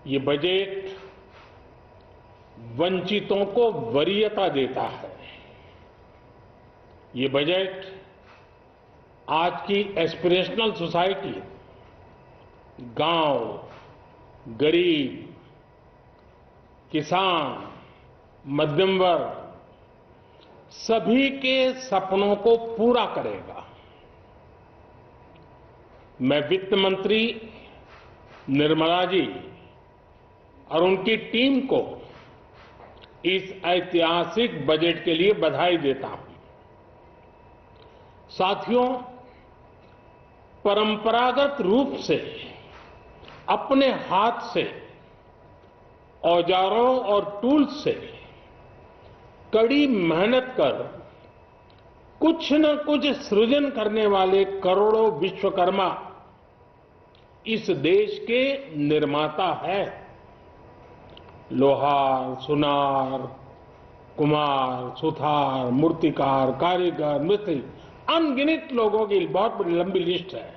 ये बजट वंचितों को वरीयता देता है। ये बजट आज की एस्पिरेशनल सोसाइटी, गांव, गरीब, किसान, मध्यम वर्ग, सभी के सपनों को पूरा करेगा। मैं वित्त मंत्री निर्मला जी और उनकी टीम को इस ऐतिहासिक बजट के लिए बधाई देता हूं। साथियों, परंपरागत रूप से अपने हाथ से औजारों और टूल्स से कड़ी मेहनत कर कुछ न कुछ सृजन करने वाले करोड़ों विश्वकर्मा इस देश के निर्माता हैं। लोहार, सुनार, कुम्हार, सुथार, मूर्तिकार, कारीगर, मिस्त्री, अनगिनत लोगों की बहुत बड़ी लंबी लिस्ट है।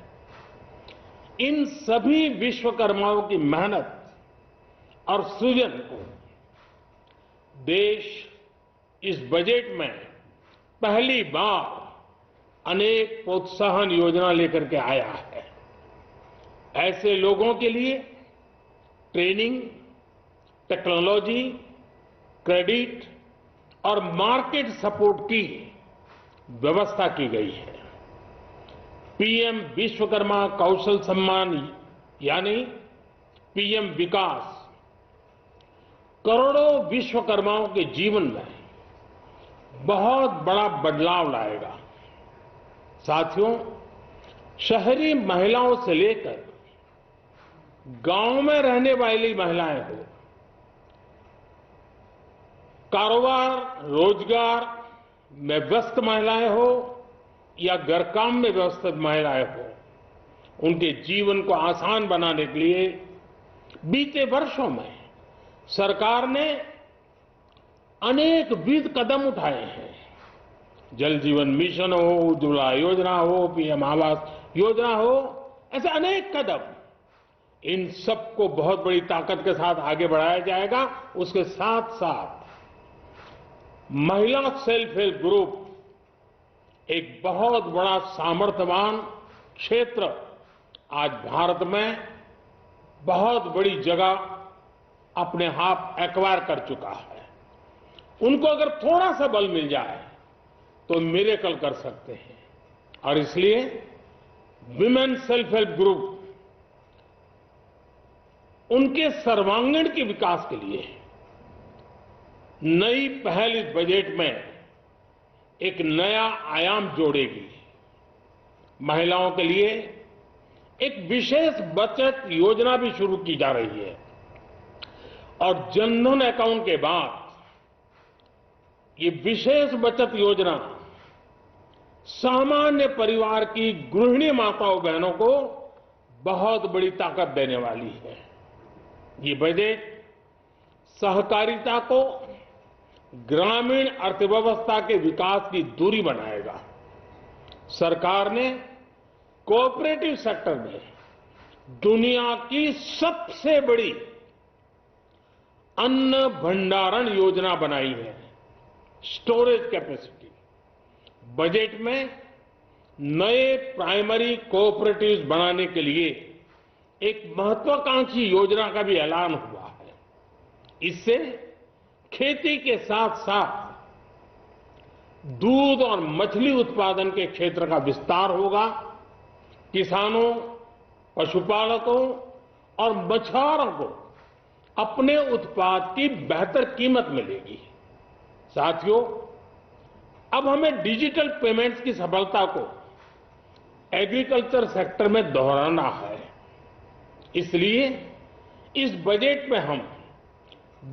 इन सभी विश्वकर्माओं की मेहनत और सृजन को देश इस बजट में पहली बार अनेक प्रोत्साहन योजना लेकर के आया है। ऐसे लोगों के लिए ट्रेनिंग, टेक्नोलॉजी, क्रेडिट और मार्केट सपोर्ट की व्यवस्था की गई है। पीएम विश्वकर्मा कौशल सम्मान यानी पीएम विकास करोड़ों विश्वकर्माओं के जीवन में बहुत बड़ा बदलाव लाएगा। साथियों, शहरी महिलाओं से लेकर गांव में रहने वाली महिलाएं हो, कारोबार, रोजगार में व्यस्त महिलाएं हो या घर काम में व्यस्त महिलाएं हो, उनके जीवन को आसान बनाने के लिए बीते वर्षों में सरकार ने अनेकविध कदम उठाए हैं। जल जीवन मिशन हो, उज्ज्वला योजना हो, पीएम आवास योजना हो, ऐसे अनेक कदम। इन सबको बहुत बड़ी ताकत के साथ आगे बढ़ाया जाएगा। उसके साथ साथ महिला सेल्फ हेल्प ग्रुप एक बहुत बड़ा सामर्थ्यवान क्षेत्र आज भारत में बहुत बड़ी जगह अपने आप एक्वायर कर चुका है। उनको अगर थोड़ा सा बल मिल जाए तो मिरेकल कर सकते हैं। और इसलिए विमेन सेल्फ हेल्प ग्रुप उनके सर्वांगीण के विकास के लिए नई पहल इस बजट में एक नया आयाम जोड़ेगी। महिलाओं के लिए एक विशेष बचत योजना भी शुरू की जा रही है और जनधन अकाउंट के बाद ये विशेष बचत योजना सामान्य परिवार की गृहिणी माताओं बहनों को बहुत बड़ी ताकत देने वाली है। ये बजट सहकारिता को ग्रामीण अर्थव्यवस्था के विकास की धुरी बनाएगा। सरकार ने कोऑपरेटिव सेक्टर में दुनिया की सबसे बड़ी अन्न भंडारण योजना बनाई है, स्टोरेज कैपेसिटी। बजट में नए प्राइमरी कोऑपरेटिव्स बनाने के लिए एक महत्वाकांक्षी योजना का भी ऐलान हुआ है। इससे खेती के साथ साथ दूध और मछली उत्पादन के क्षेत्र का विस्तार होगा। किसानों, पशुपालकों और मछुआरों को अपने उत्पाद की बेहतर कीमत मिलेगी। साथियों, अब हमें डिजिटल पेमेंट्स की सफलता को एग्रीकल्चर सेक्टर में दोहराना है। इसलिए इस बजट में हम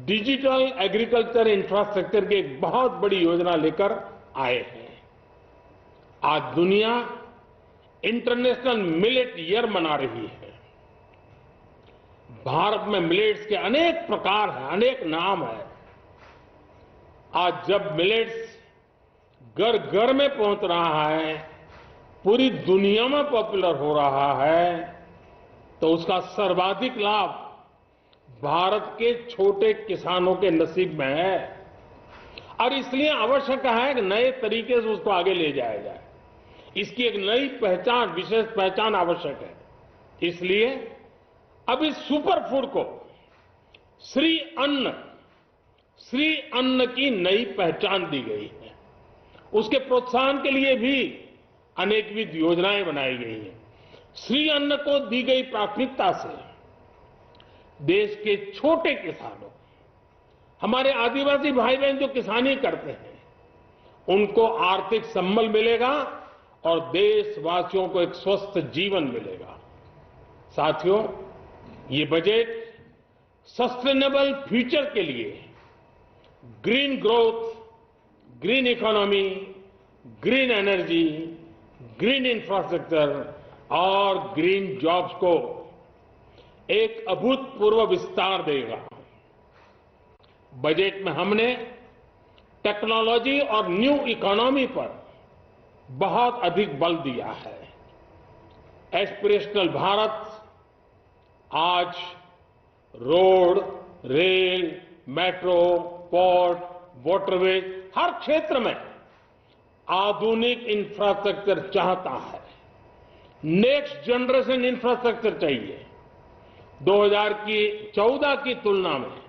डिजिटल एग्रीकल्चर इंफ्रास्ट्रक्चर की एक बहुत बड़ी योजना लेकर आए हैं। आज दुनिया इंटरनेशनल मिलेट ईयर मना रही है। भारत में मिलेट्स के अनेक प्रकार हैं, अनेक नाम है। आज जब मिलेट्स घर घर में पहुंच रहा है, पूरी दुनिया में पॉपुलर हो रहा है, तो उसका सर्वाधिक लाभ भारत के छोटे किसानों के नसीब में है और इसलिए आवश्यक है कि नए तरीके से उसको आगे ले जाया जाए। इसकी एक नई पहचान, विशेष पहचान आवश्यक है। इसलिए अब इस सुपर फूड को श्री अन्न की नई पहचान दी गई है। उसके प्रोत्साहन के लिए भी अनेकविध योजनाएं बनाई गई हैं। श्री अन्न को दी गई प्राथमिकता से देश के छोटे किसानों, हमारे आदिवासी भाई बहन जो किसानी करते हैं, उनको आर्थिक संबल मिलेगा और देशवासियों को एक स्वस्थ जीवन मिलेगा। साथियों, ये बजट सस्टेनेबल फ्यूचर के लिए green growth, green economy, green energy, green infrastructure और ग्रीन जॉब्स को एक अभूतपूर्व विस्तार देगा। बजट में हमने टेक्नोलॉजी और न्यू इकोनॉमी पर बहुत अधिक बल दिया है। एस्पिरेशनल भारत आज road, rail, metro, port, waterways, हर क्षेत्र में आधुनिक इंफ्रास्ट्रक्चर चाहता है। नेक्स्ट जनरेशन इंफ्रास्ट्रक्चर चाहिए। 2014 की तुलना में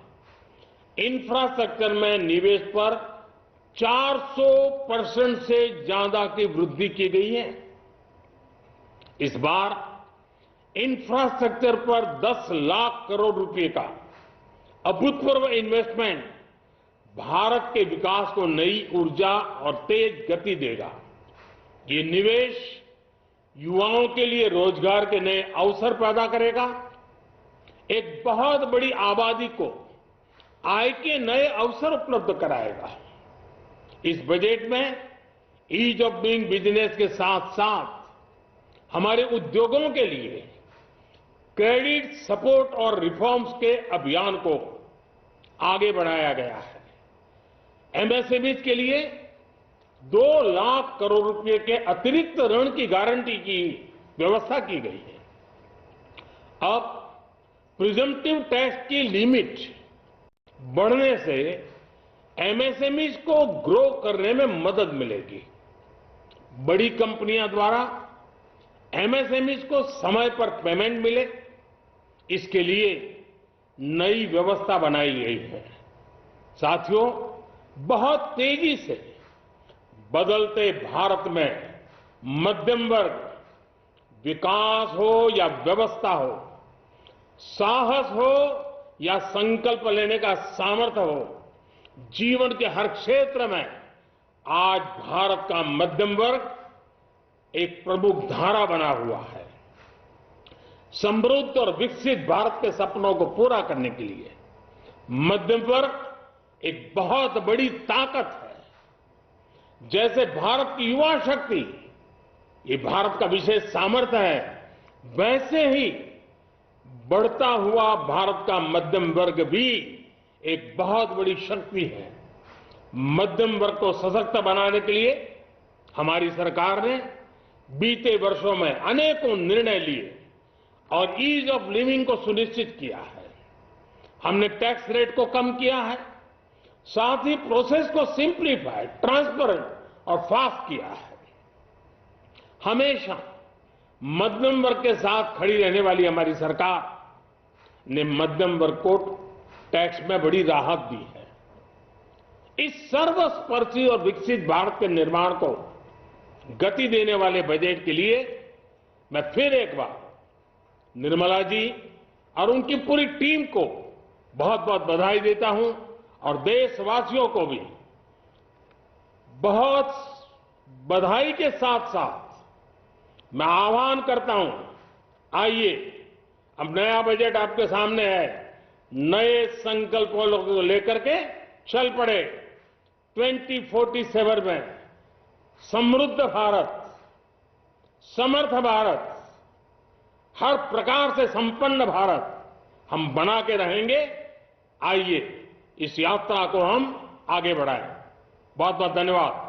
इंफ्रास्ट्रक्चर में निवेश पर 400% से ज्यादा की वृद्धि की गई है। इस बार इंफ्रास्ट्रक्चर पर 10 लाख करोड़ रुपए का अभूतपूर्व इन्वेस्टमेंट भारत के विकास को नई ऊर्जा और तेज गति देगा। ये निवेश युवाओं के लिए रोजगार के नए अवसर पैदा करेगा, एक बहुत बड़ी आबादी को आय के नए अवसर उपलब्ध कराएगा। इस बजट में ईज ऑफ डूइंग बिजनेस के साथ साथ हमारे उद्योगों के लिए क्रेडिट सपोर्ट और रिफॉर्म्स के अभियान को आगे बढ़ाया गया है। एमएसएमईज के लिए 2 लाख करोड़ रुपए के अतिरिक्त ऋण की गारंटी की व्यवस्था की गई है। अब प्रिजम्पटिव टैक्स की लिमिट बढ़ने से एमएसएमईज को ग्रो करने में मदद मिलेगी। बड़ी कंपनियां द्वारा एमएसएमईज को समय पर पेमेंट मिले, इसके लिए नई व्यवस्था बनाई गई है। साथियों, बहुत तेजी से बदलते भारत में मध्यम वर्ग, विकास हो या व्यवस्था हो, साहस हो या संकल्प लेने का सामर्थ्य हो, जीवन के हर क्षेत्र में आज भारत का मध्यम वर्ग एक प्रमुख धारा बना हुआ है। समृद्ध और विकसित भारत के सपनों को पूरा करने के लिए मध्यम वर्ग एक बहुत बड़ी ताकत है। जैसे भारत की युवा शक्ति ये भारत का विशेष सामर्थ्य है, वैसे ही बढ़ता हुआ भारत का मध्यम वर्ग भी एक बहुत बड़ी शक्ति है। मध्यम वर्ग को सशक्त बनाने के लिए हमारी सरकार ने बीते वर्षों में अनेकों निर्णय लिए और ईज ऑफ लिविंग को सुनिश्चित किया है। हमने टैक्स रेट को कम किया है, साथ ही प्रोसेस को सिंप्लीफाई, ट्रांसपेरेंट और फास्ट किया है। हमेशा मध्यम वर्ग के साथ खड़ी रहने वाली हमारी सरकार ने मध्यम वर्ग को टैक्स में बड़ी राहत दी है। इस सर्वस्पर्शी और विकसित भारत के निर्माण को गति देने वाले बजट के लिए मैं फिर एक बार निर्मला जी और उनकी पूरी टीम को बहुत बहुत बधाई देता हूं और देशवासियों को भी बहुत बधाई के साथ साथ मैं आह्वान करता हूं, आइए अब नया बजट आपके सामने है, नए संकल्पों को लेकर के चल पड़े। 2047 में समृद्ध भारत, समर्थ भारत, हर प्रकार से संपन्न भारत हम बना के रहेंगे। आइए इस यात्रा को हम आगे बढ़ाएं। बहुत बहुत धन्यवाद।